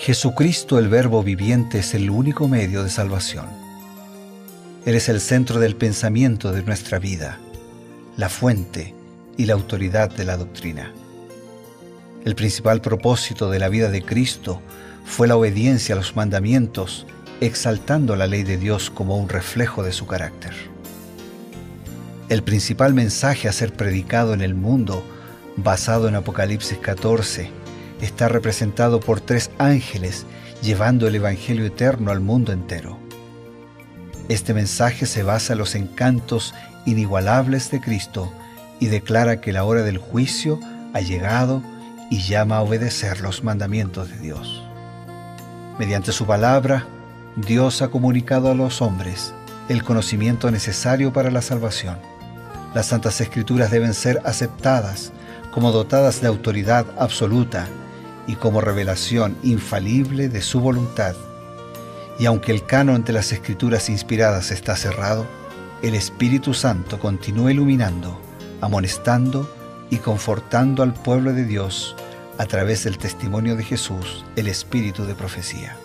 Jesucristo, el Verbo viviente, es el único medio de salvación. Él es el centro del pensamiento de nuestra vida, la fuente y la autoridad de la doctrina. El principal propósito de la vida de Cristo fue la obediencia a los mandamientos, exaltando la ley de Dios como un reflejo de su carácter. El principal mensaje a ser predicado en el mundo, basado en Apocalipsis 14, está representado por 3 ángeles llevando el Evangelio eterno al mundo entero. Este mensaje se basa en los encantos inigualables de Cristo y declara que la hora del juicio ha llegado y llama a obedecer los mandamientos de Dios. Mediante su palabra, Dios ha comunicado a los hombres el conocimiento necesario para la salvación. Las Santas Escrituras deben ser aceptadas como dotadas de autoridad absoluta y como revelación infalible de su voluntad. Y aunque el canon de las Escrituras inspiradas está cerrado, el Espíritu Santo continúa iluminando, amonestando y confortando al pueblo de Dios a través del testimonio de Jesús, el Espíritu de profecía.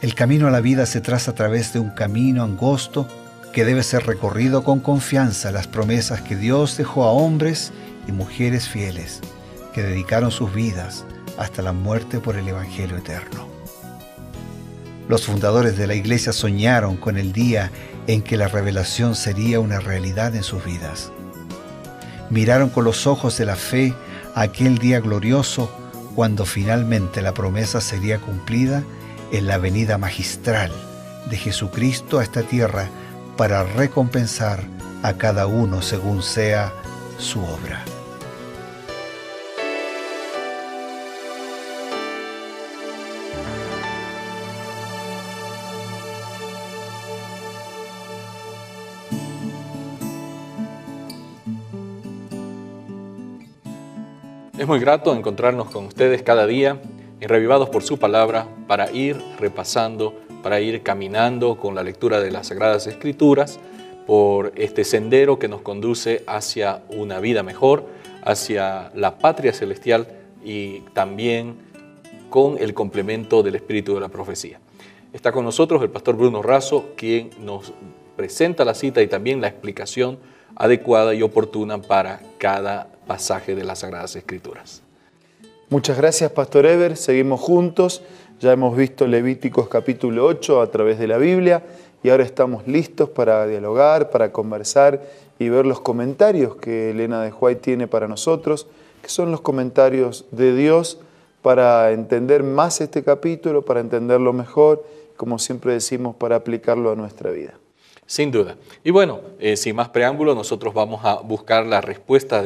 El camino a la vida se traza a través de un camino angosto que debe ser recorrido con confianza en las promesas que Dios dejó a hombres y mujeres fieles que dedicaron sus vidas hasta la muerte por el Evangelio eterno. Los fundadores de la Iglesia soñaron con el día en que la revelación sería una realidad en sus vidas. Miraron con los ojos de la fe a aquel día glorioso cuando finalmente la promesa sería cumplida en la venida magistral de Jesucristo a esta tierra para recompensar a cada uno según sea su obra. Es muy grato encontrarnos con ustedes cada día, reavivados por su palabra, para ir repasando, para ir caminando con la lectura de las Sagradas Escrituras por este sendero que nos conduce hacia una vida mejor, hacia la patria celestial y también con el complemento del espíritu de la profecía. Está con nosotros el pastor Bruno Razo, quien nos presenta la cita y también la explicación adecuada y oportuna para cada pasaje de las Sagradas Escrituras. Muchas gracias, Pastor Eber. Seguimos juntos. Ya hemos visto Levíticos capítulo 8 a través de la Biblia y ahora estamos listos para dialogar, para conversar y ver los comentarios que Elena de White tiene para nosotros, que son los comentarios de Dios para entender más este capítulo, para entenderlo mejor, como siempre decimos, para aplicarlo a nuestra vida. Sin duda. Y bueno, sin más preámbulo, nosotros vamos a buscar la respuesta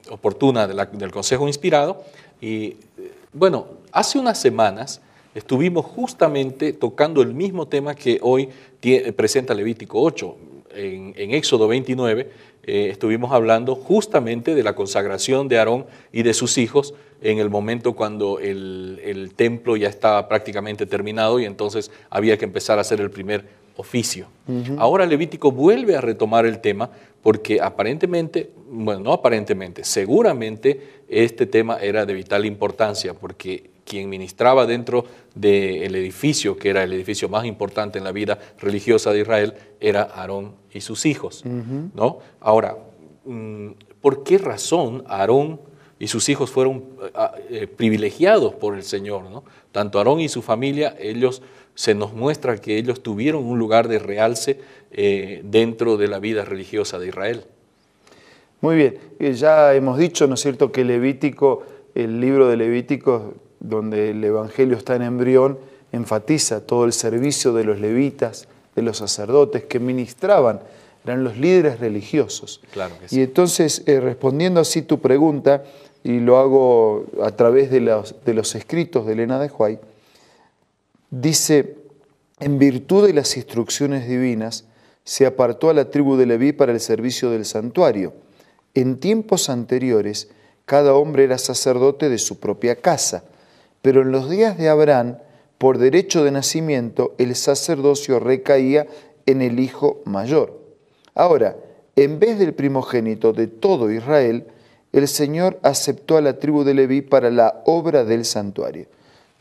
oportuna del Consejo Inspirado. Y bueno, hace unas semanas estuvimos justamente tocando el mismo tema que hoy presenta Levítico 8. En Éxodo 29 estuvimos hablando justamente de la consagración de Aarón y de sus hijos en el momento cuando el templo ya estaba prácticamente terminado y entonces había que empezar a hacer el primer oficio. Ahora Levítico vuelve a retomar el tema porque aparentemente, bueno, no aparentemente, seguramente este tema era de vital importancia porque quien ministraba dentro del edificio, que era el edificio más importante en la vida religiosa de Israel, era Aarón y sus hijos, ¿no? Ahora, ¿por qué razón Aarón y sus hijos fueron privilegiados por el Señor, ¿no? Tanto Aarón y su familia, se nos muestra que ellos tuvieron un lugar de realce dentro de la vida religiosa de Israel. Muy bien, ya hemos dicho, ¿no es cierto?, que Levítico, el libro de Levítico, donde el Evangelio está en embrión, enfatiza todo el servicio de los levitas, de los sacerdotes que ministraban, eran los líderes religiosos. Claro que sí. Y entonces, respondiendo así tu pregunta, y lo hago a través de los escritos de Elena de White, dice: en virtud de las instrucciones divinas, se apartó a la tribu de Leví para el servicio del santuario. En tiempos anteriores, cada hombre era sacerdote de su propia casa, pero en los días de Abraham, por derecho de nacimiento, el sacerdocio recaía en el hijo mayor. Ahora, en vez del primogénito de todo Israel, el Señor aceptó a la tribu de Leví para la obra del santuario.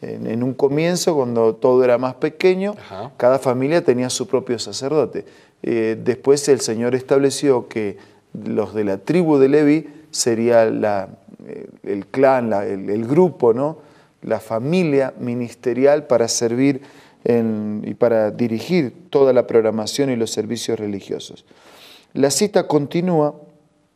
En un comienzo, cuando todo era más pequeño, Ajá. cada familia tenía su propio sacerdote. Después el Señor estableció que los de la tribu de Leví sería el clan, el grupo, ¿no? La familia ministerial para servir y para dirigir toda la programación y los servicios religiosos. La cita continúa,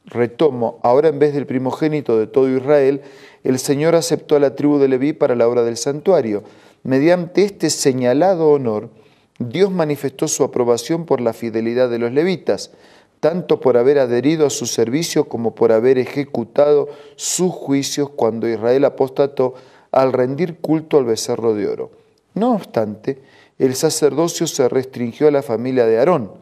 retomo, ahora en vez del primogénito de todo Israel, el Señor aceptó a la tribu de Leví para la obra del santuario. Mediante este señalado honor, Dios manifestó su aprobación por la fidelidad de los levitas, tanto por haber adherido a su servicio como por haber ejecutado sus juicios cuando Israel apostató al rendir culto al becerro de oro. No obstante, el sacerdocio se restringió a la familia de Aarón.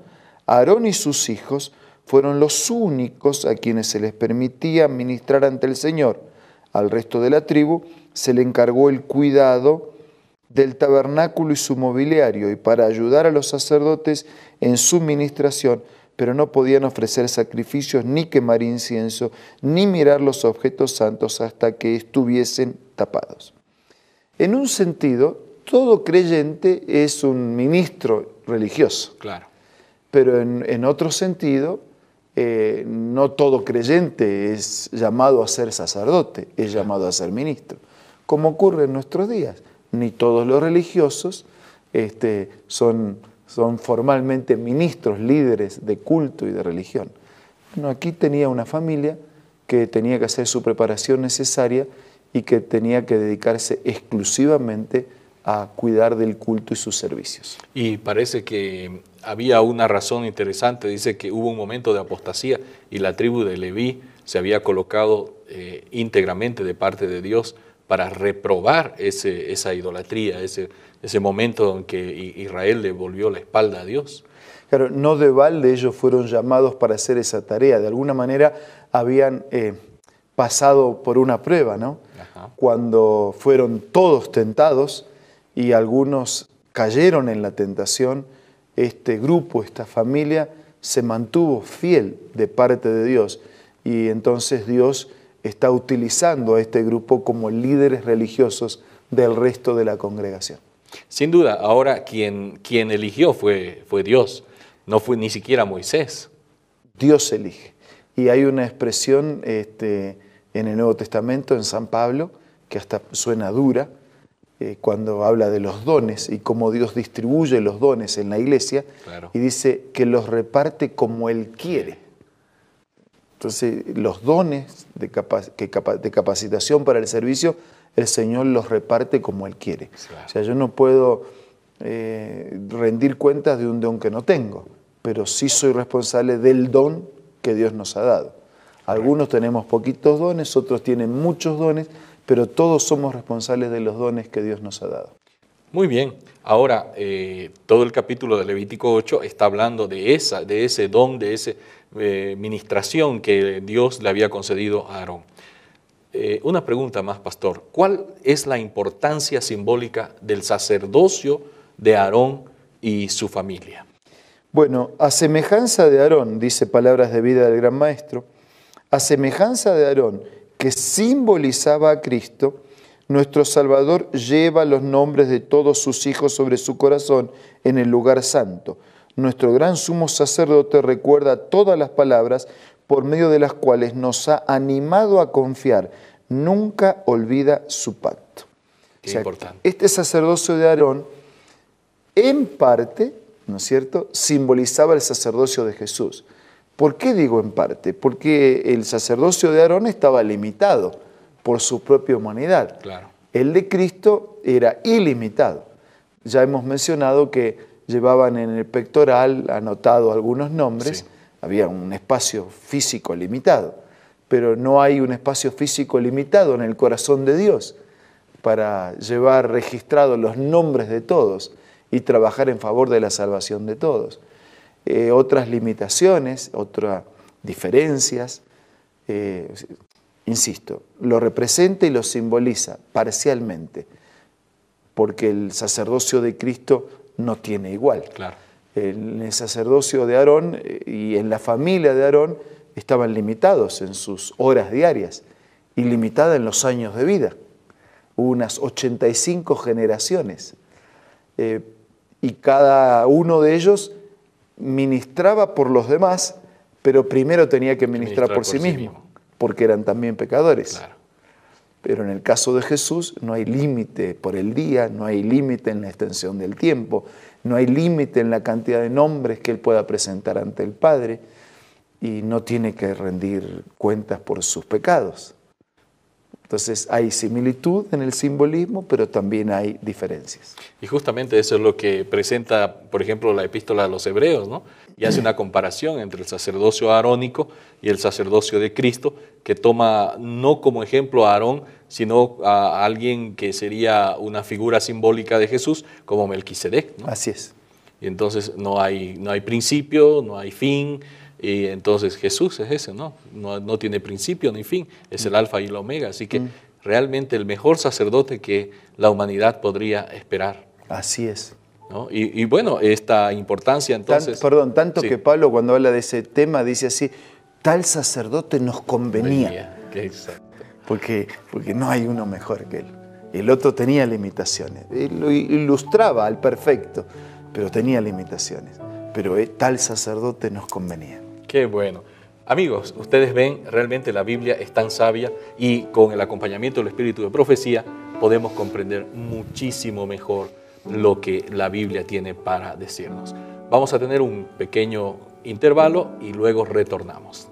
Aarón y sus hijos fueron los únicos a quienes se les permitía ministrar ante el Señor. Al resto de la tribu se le encargó el cuidado del tabernáculo y su mobiliario, y para ayudar a los sacerdotes en su ministración, pero no podían ofrecer sacrificios, ni quemar incienso, ni mirar los objetos santos hasta que estuviesen tapados. En un sentido, todo creyente es un ministro religioso. Claro. Pero en otro sentido, no todo creyente es llamado a ser sacerdote, es llamado a ser ministro. Como ocurre en nuestros días, ni todos los religiosos son formalmente ministros, líderes de culto y de religión. Bueno, aquí tenía una familia que tenía que hacer su preparación necesaria y que tenía que dedicarse exclusivamente a cuidar del culto y sus servicios. Y parece que había una razón interesante, dice que hubo un momento de apostasía y la tribu de Leví se había colocado íntegramente de parte de Dios para reprobar esa idolatría, ese momento en que Israel le volvió la espalda a Dios. Claro, no de balde ellos fueron llamados para hacer esa tarea, de alguna manera habían pasado por una prueba, ¿no? Ajá. Cuando fueron todos tentados y algunos cayeron en la tentación, este grupo, esta familia, se mantuvo fiel de parte de Dios, y entonces Dios está utilizando a este grupo como líderes religiosos del resto de la congregación. Sin duda, ahora quien eligió fue Dios, no fue ni siquiera Moisés. Dios elige. Y hay una expresión en el Nuevo Testamento, en San Pablo, que hasta suena dura, cuando habla de los dones y cómo Dios distribuye los dones en la iglesia, Claro. y dice que los reparte como Él quiere. Entonces, los dones de capacitación para el servicio, el Señor los reparte como Él quiere. Claro. O sea, yo no puedo rendir cuentas de un don que no tengo, pero sí soy responsable del don que Dios nos ha dado. Algunos tenemos poquitos dones, otros tienen muchos dones, pero todos somos responsables de los dones que Dios nos ha dado. Muy bien, ahora todo el capítulo de Levítico 8 está hablando de ese don, de esa ministración que Dios le había concedido a Aarón. Una pregunta más, pastor. ¿Cuál es la importancia simbólica del sacerdocio de Aarón y su familia? Bueno, a semejanza de Aarón, dice Palabras de Vida del Gran Maestro, a semejanza de Aarón, que simbolizaba a Cristo, nuestro Salvador lleva los nombres de todos sus hijos sobre su corazón en el lugar santo. Nuestro gran sumo sacerdote recuerda todas las palabras por medio de las cuales nos ha animado a confiar. Nunca olvida su pacto. Qué importante. Este sacerdocio de Aarón, en parte, ¿no es cierto?, simbolizaba el sacerdocio de Jesús. ¿Por qué digo en parte? Porque el sacerdocio de Aarón estaba limitado por su propia humanidad. Claro. El de Cristo era ilimitado. Ya hemos mencionado que llevaban en el pectoral anotado algunos nombres, sí. Había un espacio físico limitado, pero no hay un espacio físico limitado en el corazón de Dios para llevar registrados los nombres de todos y trabajar en favor de la salvación de todos. Otras limitaciones, otras diferencias, insisto, lo representa y lo simboliza parcialmente, porque el sacerdocio de Cristo no tiene igual. Claro. En el sacerdocio de Aarón y en la familia de Aarón estaban limitados en sus horas diarias y limitada en los años de vida. unas 85 generaciones. Y cada uno de ellos ministraba por los demás, pero primero tenía que ministrar por sí mismo, porque eran también pecadores. Claro. Pero en el caso de Jesús no hay límite por el día, no hay límite en la extensión del tiempo, no hay límite en la cantidad de nombres que Él pueda presentar ante el Padre, y no tiene que rendir cuentas por sus pecados. Entonces hay similitud en el simbolismo, pero también hay diferencias. Y justamente eso es lo que presenta, por ejemplo, la epístola a los Hebreos, ¿no? Y hace una comparación entre el sacerdocio arónico y el sacerdocio de Cristo, que toma no como ejemplo a Aarón, sino a alguien que sería una figura simbólica de Jesús, como Melquisedec, ¿no? Así es. Y entonces no hay principio, no hay fin. Y entonces Jesús es ese, ¿no? No tiene principio ni fin, es el alfa y el omega, así que realmente el mejor sacerdote que la humanidad podría esperar. Así es. ¿No? Y bueno, esta importancia entonces... Tanto sí. que Pablo cuando habla de ese tema dice así, tal sacerdote nos convenía. Exacto. Porque no hay uno mejor que él. El otro tenía limitaciones, él lo ilustraba al perfecto, pero tenía limitaciones. Pero tal sacerdote nos convenía. Qué bueno. Amigos, ustedes ven, realmente la Biblia es tan sabia y con el acompañamiento del Espíritu de Profecía podemos comprender muchísimo mejor lo que la Biblia tiene para decirnos. Vamos a tener un pequeño intervalo y luego retornamos.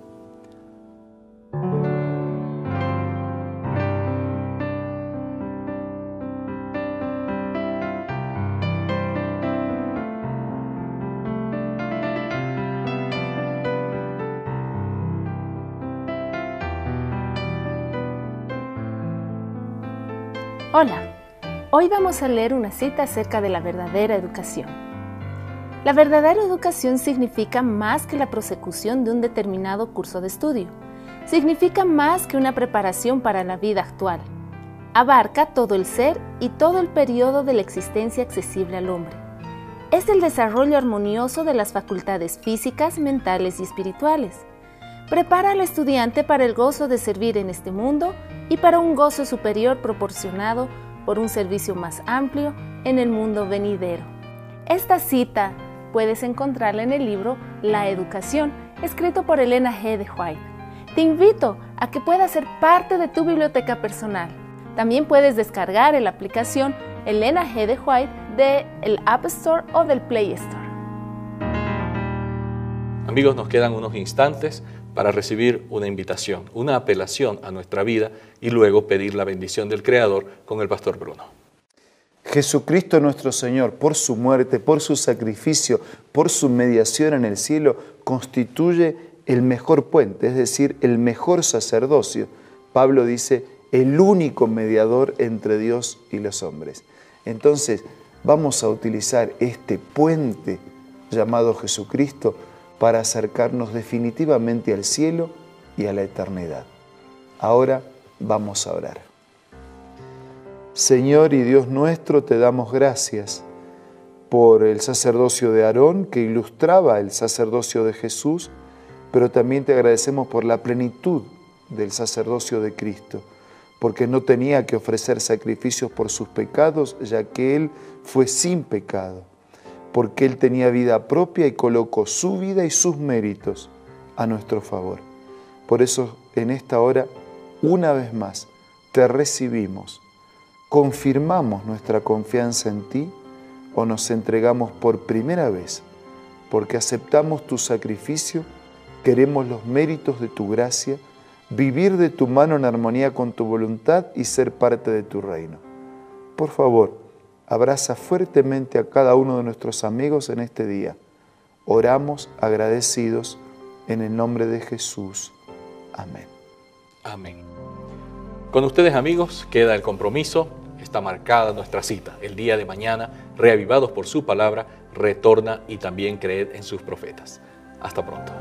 Hola, hoy vamos a leer una cita acerca de la verdadera educación. La verdadera educación significa más que la prosecución de un determinado curso de estudio. Significa más que una preparación para la vida actual. Abarca todo el ser y todo el periodo de la existencia accesible al hombre. Es el desarrollo armonioso de las facultades físicas, mentales y espirituales. Prepara al estudiante para el gozo de servir en este mundo y para un gozo superior proporcionado por un servicio más amplio en el mundo venidero. Esta cita puedes encontrarla en el libro La Educación, escrito por Elena G. de White. Te invito a que pueda ser parte de tu biblioteca personal. También puedes descargar la aplicación Elena G. de White del App Store o del Play Store. Amigos, nos quedan unos instantes para recibir una invitación, una apelación a nuestra vida y luego pedir la bendición del Creador con el Pastor Bruno. Jesucristo nuestro Señor, por su muerte, por su sacrificio, por su mediación en el cielo, constituye el mejor puente, es decir, el mejor sacerdocio. Pablo dice, el único mediador entre Dios y los hombres. Entonces, vamos a utilizar este puente llamado Jesucristo para acercarnos definitivamente al cielo y a la eternidad. Ahora vamos a orar. Señor y Dios nuestro, te damos gracias por el sacerdocio de Aarón, que ilustraba el sacerdocio de Jesús, pero también te agradecemos por la plenitud del sacerdocio de Cristo, porque no tenía que ofrecer sacrificios por sus pecados, ya que Él fue sin pecado, porque Él tenía vida propia y colocó su vida y sus méritos a nuestro favor. Por eso, en esta hora, una vez más, te recibimos, confirmamos nuestra confianza en ti o nos entregamos por primera vez, porque aceptamos tu sacrificio, queremos los méritos de tu gracia, vivir de tu mano en armonía con tu voluntad y ser parte de tu reino. Por favor, abraza fuertemente a cada uno de nuestros amigos en este día. Oramos agradecidos en el nombre de Jesús. Amén. Amén. Con ustedes, amigos, queda el compromiso. Está marcada nuestra cita. El día de mañana, reavivados por su palabra, retorna y también creed en sus profetas. Hasta pronto.